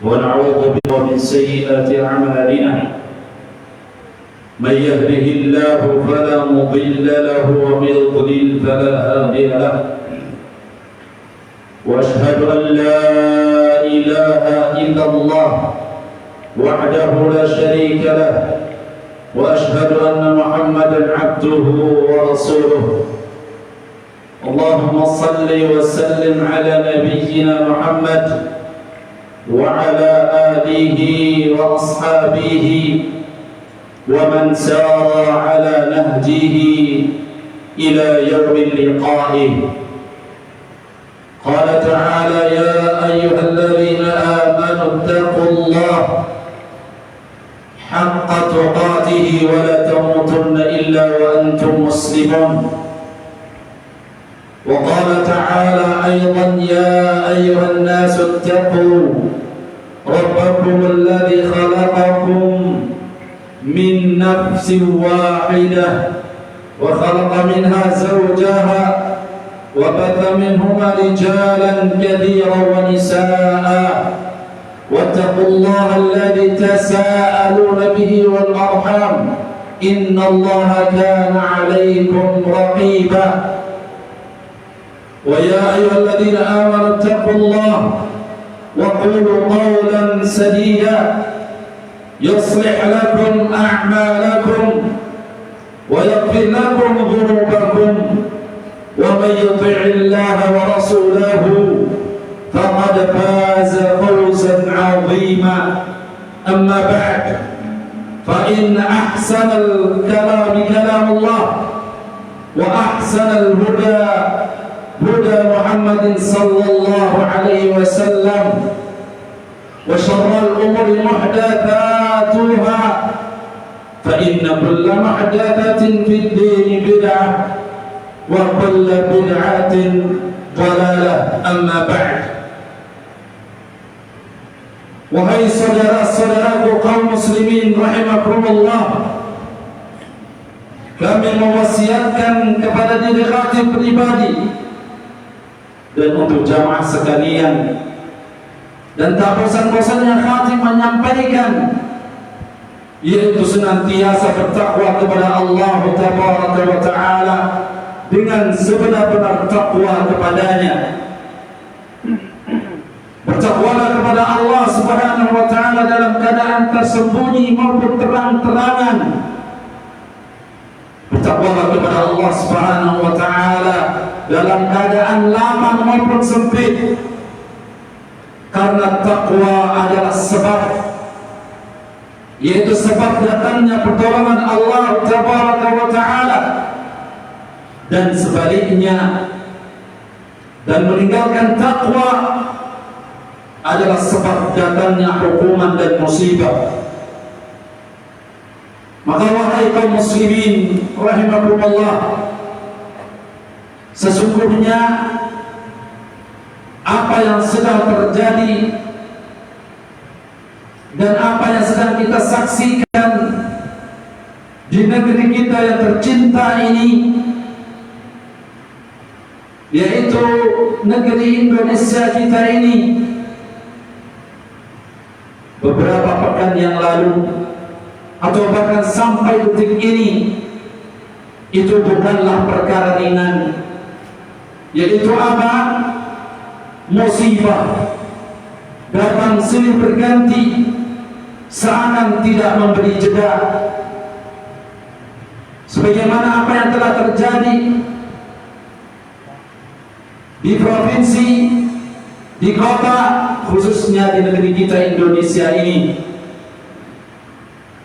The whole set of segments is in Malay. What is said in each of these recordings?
ونعوذ بك من سيئات أعمالنا من يهده الله فلا مضل له ومن يضلل فلا هادي له وأشهد أن لا إله إلا الله وحده لا شريك له وأشهد أن محمدا عبده ورسوله اللهم صل وسلم على نبينا محمد وعلى آله وأصحابه ومن سار على نهجه إلى يوم اللقاء. قال تعالى: يا أيها الذين آمنوا اتقوا الله حق تقاته ولا تموتن إلا وأنتم مسلمون. وقال تعالى أيضا: يا أيها الناس اتقوا ربكم الذي خلقكم من نفس واحدة وخلق منها زوجها وبث منهما رجالا كثيرا ونساء واتقوا الله الذي تساءلون به والأرحام إن الله كان عليكم رقيبا. ويا أيها الذين آمنوا اتقوا الله وقولوا قولا سديدا يصلح لكم أعمالكم ويغفر لكم ذنوبكم ومن يطع الله ورسوله فقد فاز فوزا عظيما. أما بعد فإن أحسن الكلام كلام الله وأحسن الهدى هدى محمد صلى الله عليه وسلم وشر الأمور محدثاتها فإن كل محدثة في الدين بدعة وكل بدعة ضلالة. أما بعد wahai saudara-saudaraku kaum muslimin rahimakumullah, kami mewasiatkan kepada diri khatib pribadi dan untuk jamaah sekalian, dan tak bosan-bosannya khatib menyampaikan, yaitu senantiasa bertakwa kepada Allah Tabaraka wa Ta'ala dengan sebenar-benar takwa kepadanya. Bertakwalah kepada Allah Subhanahu wa Ta'ala dalam keadaan tersembunyi maupun terang-terangan. Bertakwalah kepada Allah Subhanahu wa Ta'ala dalam keadaan lapang maupun sempit, karena takwa adalah sebab, yaitu sebab datangnya pertolongan Allah Tabaraka wa Ta'ala, dan sebaliknya, dan meninggalkan takwa adalah sebab datangnya hukuman dan musibah. Maka wahai kaum muslimin rahimakumullah, sesungguhnya apa yang sedang terjadi dan apa yang sedang kita saksikan di negeri kita yang tercinta ini, yaitu negeri Indonesia kita ini, beberapa pekan yang lalu atau bahkan sampai detik ini, itu bukanlah perkara ringan. Yaitu apa? Musibah datang silih berganti, seakan tidak memberi jeda. Sebagaimana apa yang telah terjadi di provinsi, di kota, khususnya di negeri kita Indonesia ini.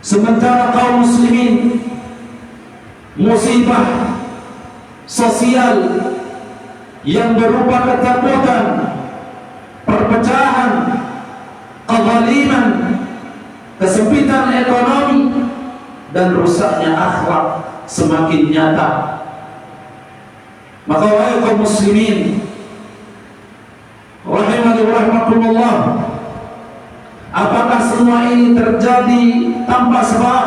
Sementara kaum muslimin, musibah sosial yang berupa ketakutan, perpecahan, kezaliman, kesempitan ekonomi, dan rusaknya akhlak semakin nyata. Maka wahai kaum muslimin rahimani wa rahimakumullah, apakah semua ini terjadi tanpa sebab?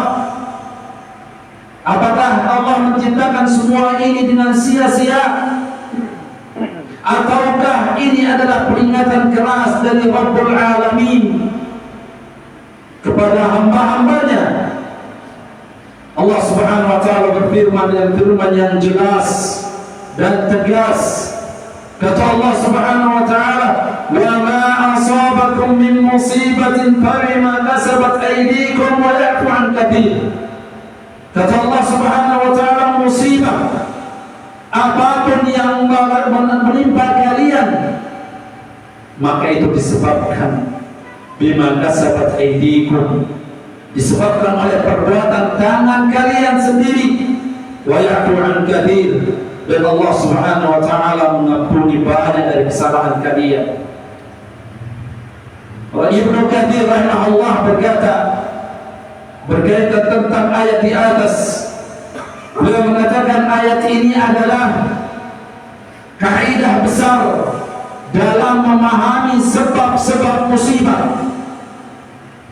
Apakah Allah menciptakan semua ini dengan sia-sia? Ataukah ini adalah peringatan keras dari Rabbul Alamin hamba-hambanya. Allah Subhanahu wa taala berfirman dengan firman yang jelas dan tegas. Kata Allah Subhanahu wa taala, "Wa ma asabakum min musibatin fabima kasabat aydikum wa ya'fu 'an katsir." Kata Allah Subhanahu wa taala, musibah apapun yang menimpa kalian, maka itu disebabkan bima kasabat aydikum, disebabkan oleh perbuatan tangan kalian sendiri, wa ya'fu 'an katsir, dan Allah Subhanahu wa taala mengampuni banyak dari kesalahan kalian. Ibnu Katsir rahimahullah berkata berkaitan tentang ayat di atas, beliau mengatakan ayat ini adalah kaidah besar dalam memahami sebab-sebab musibah.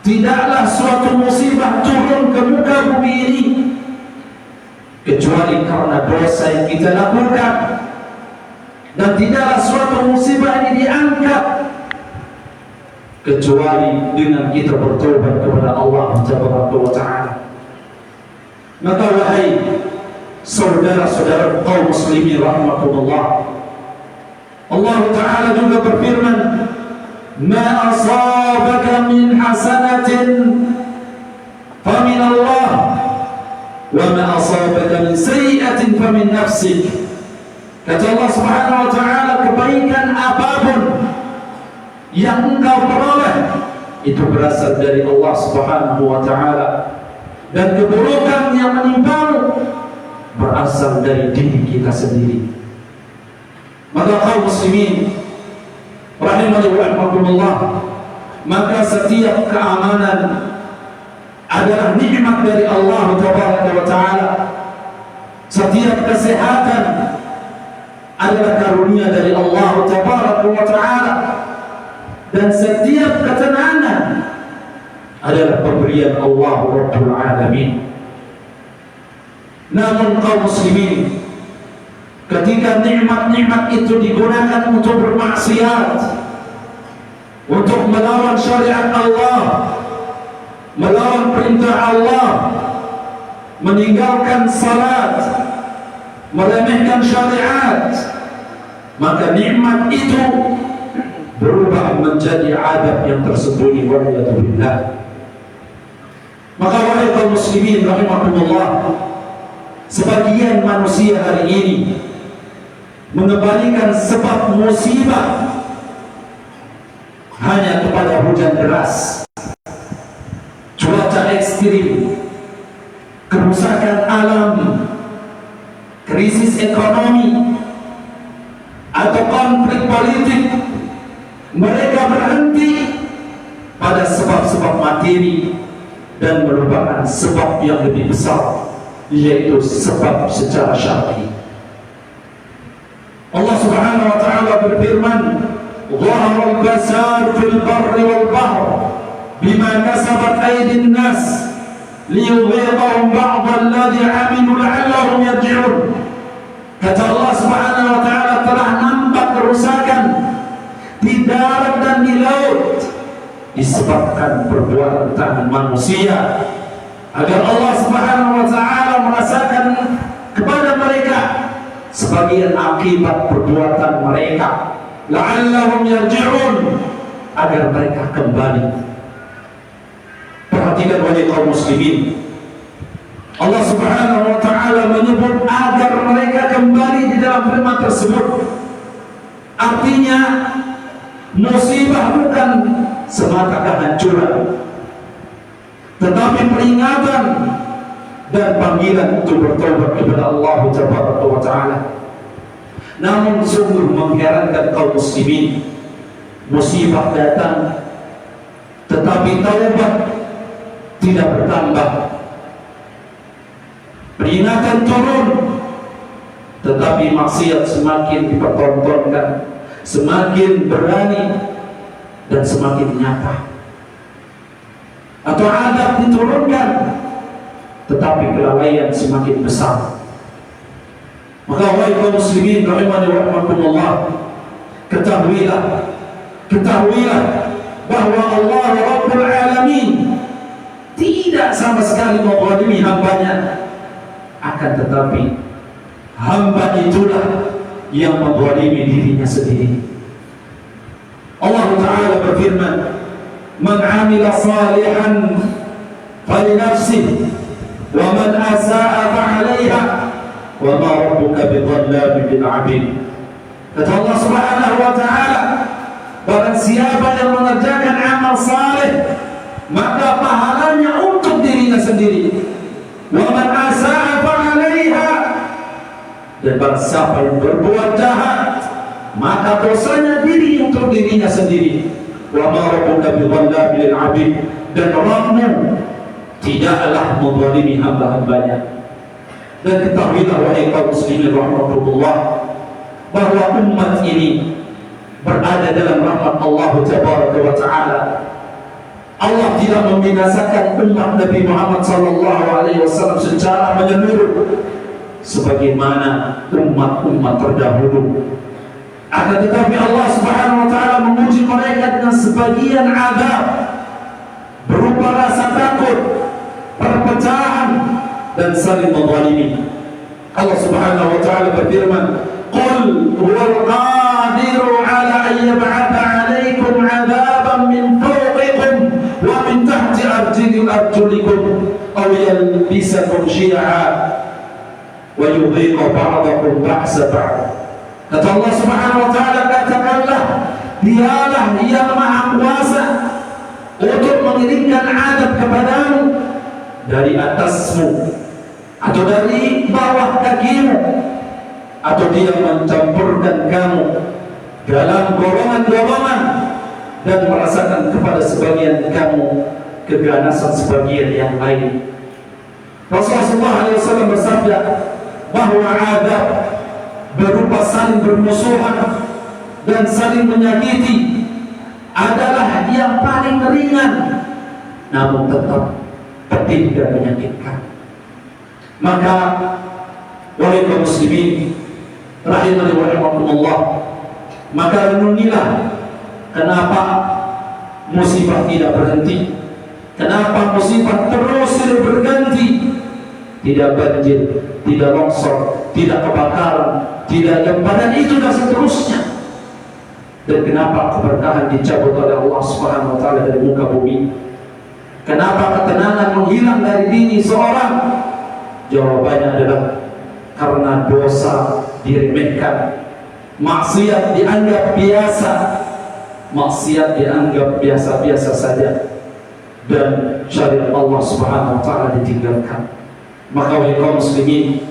Tidaklah suatu musibah turun ke muka bumi ini kecuali karena dosa yang kita lakukan, dan tidaklah suatu musibah ini diangkat kecuali dengan kita bertobat kepada Allah Taala. Maka wahai saudara-saudara kaum muslimin rahimakumullah, Allah Taala juga berfirman, "Ma asabaka min hasanatin famin Allah, wa ma asabaka min sayyi'atin famin nafsik." Kata Allah Subhanahu wa taala, kebaikan apapun yang engkau peroleh itu berasal dari Allah Subhanahu wa taala, dan keburukan yang menimpamu berasal dari diri kita sendiri. Maka kaum muslimin rahimani wa rahimakumullah, maka setiap keamanan adalah nikmat dari Allah Taala. Setiap kesehatan adalah karunia dari Allah Taala, dan setiap ketenangan adalah pemberian Allah Rabbul Alamin. Namun kaum muslimin, ketika nikmat-nikmat itu digunakan untuk bermaksiat, untuk melawan syariat Allah, melawan perintah Allah, meninggalkan salat, meremehkan syariat, maka nikmat itu berubah menjadi adab yang tersembunyi. Waliyadzubillah. Maka wahai kaum muslimin rahimakumullah, sebagian manusia hari ini mengembalikan sebab musibah hanya kepada hujan deras, cuaca ekstrim, kerusakan alam, krisis ekonomi, atau konflik politik. Mereka berhenti pada sebab-sebab materi dan melupakan sebab yang lebih besar, yaitu sebab secara syar'i. Allah Subhanahu wa taala berfirman, "Dhahara al-fasad fil barri wal bahr bima kasabat aydin nas liyudhiqahum ba'd alladhi 'amilu la'allahum yarji'un." Kata Allah Subhanahu wa taala, telah nampak kerusakan di darat dan di laut disebabkan perbuatan tangan manusia, agar Allah Subhanahu wa taala merasakan kepada mereka sebagian akibat perbuatan mereka, la'allahum yarji'un, agar mereka kembali. Perhatikan wahai kaum muslimin, Allah Subhanahu wa taala menyebut agar mereka kembali di dalam firman tersebut. Artinya musibah bukan semata kehancuran, tetapi peringatan dan panggilan untuk bertobat kepada Allah Taala. Namun sungguh mengherankan kaum muslimin, musibah datang tetapi taubat tidak bertambah, peringatan turun tetapi maksiat semakin dipertontonkan, semakin berani dan semakin nyata. Atau adab diturunkan tetapi kelalaian semakin besar. Maka wahai kaum muslimin rahimani wa rahimakumullah, ketahuilah bahwa Allah Rabbul Alamin tidak sama sekali menzalimi hambanya. Akan tetapi hamba itulah yang menzalimi dirinya sendiri. Allah Ta'ala berfirman, "Man 'amila salihan falinafsihi wa man asa'a fa'alaiha wa ma rabbuka bidhallamin lil 'abid." Kata Allah Subhanahu wa Ta'ala, barang siapa yang mengerjakan amal saleh, maka pahalanya untuk dirinya sendiri. Wa man asa'a fa'alaiha, dan barang siapa yang berbuat jahat, maka dosanya diri untuk dirinya sendiri. Wa ma rabbuka bidhallamin lil 'abid, dan Rabbmu tidaklah menzalimi hamba-hambanya. Dan ketahuilah wahai kaum muslimin rahimakumullah, bahwa umat ini berada dalam rahmat Allah Tabaraka wa Ta'ala. Allah tidak membinasakan umat Nabi Muhammad sallallahu alaihi wasallam secara menyeluruh sebagaimana umat-umat terdahulu. Akan tetapi Allah Subhanahu wa Ta'ala menguji mereka dengan sebagian azab berupa rasa takut, perpecahan, dan saling menzalimi. Allah Subhanahu wa Ta'ala berfirman, "Qul huwal qadiru 'ala an yab'atha 'alaykum 'adzaban min fawqikum wa min tahti arjulikum aw yalbisakum syi'a wa yudhiqa ba'dakum ba'sa ba'd." Kata Allah Subhanahu wa Ta'ala, katakanlah, dialah yang maha kuasa untuk mengirimkan azab kepadamu dari atasmu atau dari bawah kakimu, atau dia mencampurkan kamu dalam golongan-golongan dan merasakan kepada sebagian kamu keganasan sebagian yang lain. Rasulullah SAW bersabda bahwa azab berupa saling bermusuhan dan saling menyakiti adalah yang paling ringan, namun tetap pedih dan menyakitkan. Maka wahai kaum muslimin rahimani wa rahimakumullah, maka renungilah kenapa musibah tidak berhenti, kenapa musibah terus silih berganti. Tidak banjir, tidak longsor, tidak kebakaran, tidak gempa, dan itu dan seterusnya. Dan kenapa keberkahan dicabut oleh Allah Subhanahu wa Ta'ala dari muka bumi? Kenapa ketenangan menghilang dari diri seorang? Jawabannya adalah karena dosa diremehkan, maksiat dianggap biasa, maksiat dianggap biasa-biasa saja, dan syariat Allah Subhanahu wa Ta'ala ditinggalkan. Maka wahai kaum muslimin,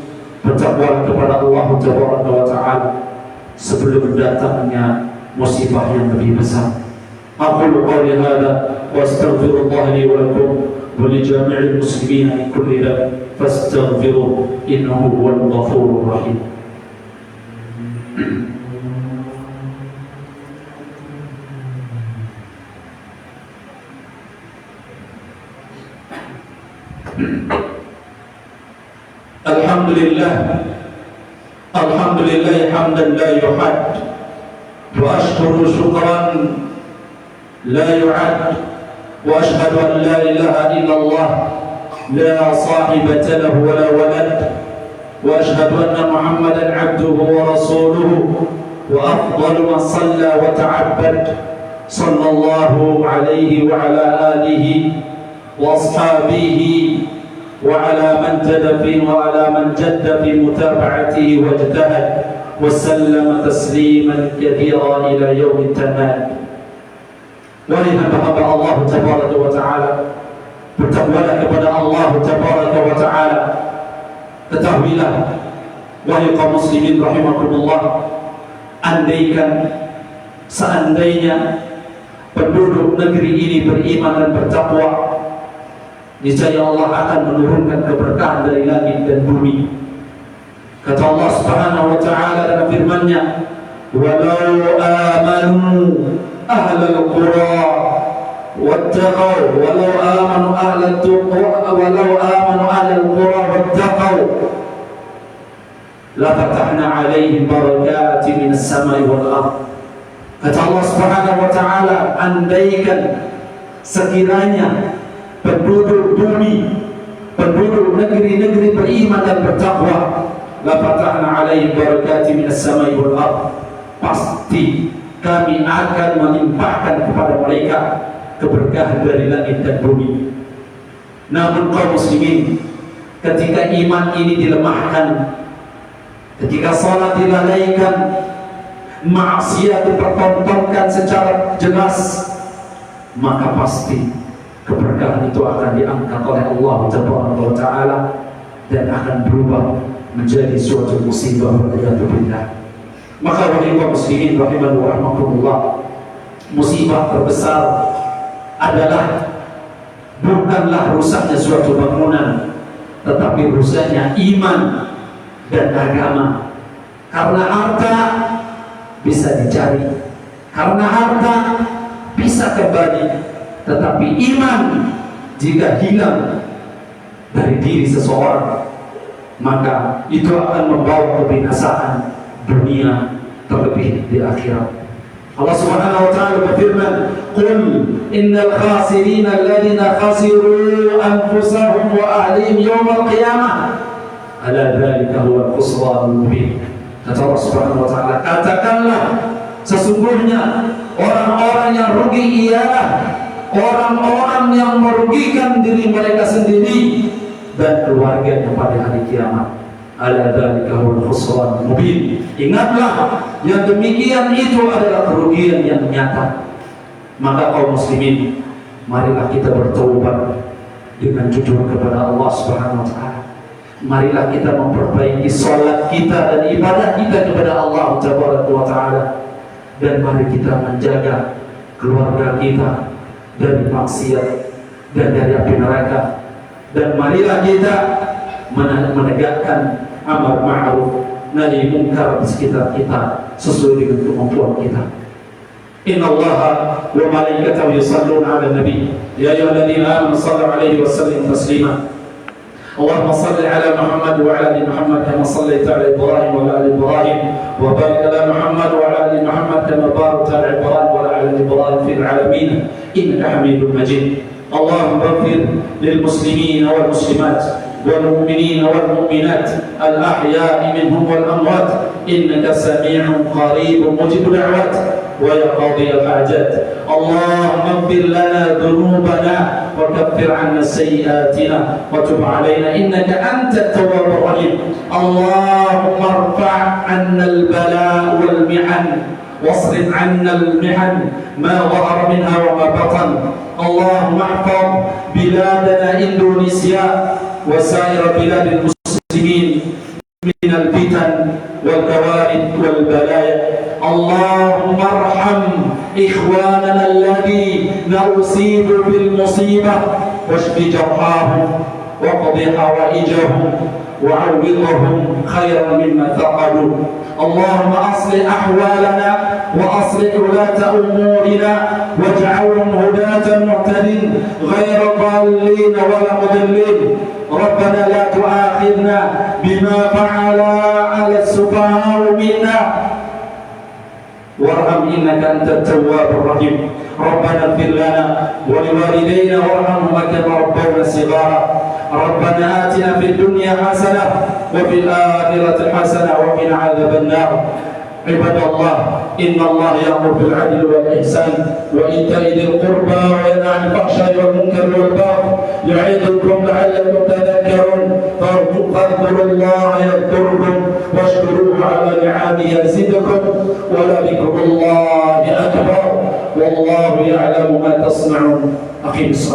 bertakwalah kepada Allah Tabaraka wa Ta'ala sebelum datangnya musibah yang lebih besar. Aqulu qawli hadza wa astaghfirullah li wa lakum wa li jami'il muslimin min kulli dhanb fastaghfiruhu innahu huwal ghafurur rahim. Alhamdulillah hamdan la yuhad wa ashkuru syukran la yu'ad wa ashhadu an la ilaha illallah la sahibata lahu wa la walad wa ashhadu anna Muhammadan abduhu wa rasuluhu wa afdalu man shalla wa ta'abbad sallallahu alaihi wa ala alihi wa ashabihi وعلى من جد فيه وعلى من جد في متابعته واجتهد وسلم تسليما كثيرا إلى يوم التناد. ولهذا الله تبارك وتعالى bertakwalah kepada Allah Tabaraka wa Ta'ala. Ketahuilah wahai kaum muslimin rahimakumullah, seandainya penduduk negeri ini beriman dan bertakwa, niscaya Allah akan menurunkan keberkahan dari langit dan bumi. Kata Allah Subhanahu wa Ta'ala dalam firman-Nya, "Walau amanu ahlul qura wattaqau walau amanu ahlul qura wattaqau la fatahna 'alaihim barakatin minas samai wal ardh." Kata Allah Subhanahu wa Ta'ala, andaikan sekiranya penduduk bumi, penduduk negeri-negeri beriman dan bertakwa, la fatahna alaihim barakati minas samai wal ardh, pasti kami akan melimpahkan kepada mereka keberkahan dari langit dan bumi. Namun kaum muslimin, ketika iman ini dilemahkan, ketika salat dilalaikan, maksiat dipertontonkan secara jelas, maka pasti keberkahan itu akan diangkat oleh Allah Taala dan akan berubah menjadi suatu musibah. Waliyadzubillah. Maka wahai kaum muslimin rahimani wa rahmatullah, musibah terbesar adalah bukanlah rusaknya suatu bangunan, tetapi rusaknya iman dan agama. Karena harta bisa dicari, karena harta bisa kembali, tetapi iman jika hilang dari diri seseorang, maka itu akan membawa kebinasaan dunia terlebih di akhirat. Allah Subhanahu wa taala berfirman, "Qul innal khasirina alladziina khasiru anfusahum wa ahlihim yawmal qiyamah, ala dzalika huwal khusranul mubin." Kata Allah Subhanahu wa taala, katakanlah, sesungguhnya orang-orang yang rugi ialah orang-orang yang merugikan diri mereka sendiri dan keluarganya pada hari kiamat. Ala dzalika huwal khusranul mubin. Ingatlah, yang demikian itu adalah kerugian yang nyata. Maka kaum muslimin, marilah kita bertaubat dengan jujur kepada Allah Subhanahu wa taala. Marilah kita memperbaiki salat kita dan ibadah kita kepada Allah Taala, dan mari kita menjaga keluarga kita dari maksiat dan dari api neraka, dan marilah kita menegakkan amar ma'ruf nahi munkar di sekitar kita sesuai dengan kemampuan kita. Inna Allaha wa malaikatahu yusalluna 'alan nabi ya ayyuhalladzina amanu shallu 'alaihi wa sallimu taslima. Allahumma shalli 'ala Muhammad wa 'ala ali Muhammad kama shallaita 'ala Ibrahim wa 'ala ali Ibrahim wa barik 'ala Muhammad wa 'ala ali Muhammad kama barakta 'ala Ibrahim wa 'ala ali Ibrahim fil 'alamin innaka Hamidum Majid. Allahumma ighfir lil muslimin wal muslimat والمؤمنين والمؤمنات الأحياء منهم والأموات إنك سميع قريب مجيب الدعوات ويا قاضي الحاجات. اللهم اغفر لنا ذنوبنا وكفر عنا سيئاتنا وتب علينا إنك أنت التواب الرحيم. اللهم ارفع عنا البلاء والمحن واصرف عنا المحن ما ظهر منها وما بطن. اللهم احفظ بلادنا إندونيسيا وسائر بلاد المسلمين من الفتن والكوارث والبلايا. اللهم ارحم إخواننا الذين أصيبوا بالمصيبة واشف جرحاهم وقض حوائجهم وعوضهم خيرا مما فقدوا. اللهم أصلح أحوالنا وأصلح ولاة أمورنا واجعلهم هداة مهتدين غير ضالين ولا مضلين. ربنا لا تؤاخذنا بما فعل على السفهاء منا وارحم إنك أنت التواب الرحيم. ربنا اغفر لنا ولوالدينا وارحمهما كما ربونا صغارا. ربنا آتنا في الدنيا حسنة وفي الآخرة حسنة وقنا عذاب النار. عباد الله، إن الله يأمر بالعدل والإحسان وإيتاء ذي القربى وينهى عن الفحشاء والمنكر والبغي يعظكم لعلكم تذكرون. فاذكروا الله يذكركم واشكروه على نعمه يزدكم ولذكر الله أكبر والله يعلم ما تصنعون. أقيم الصلاة.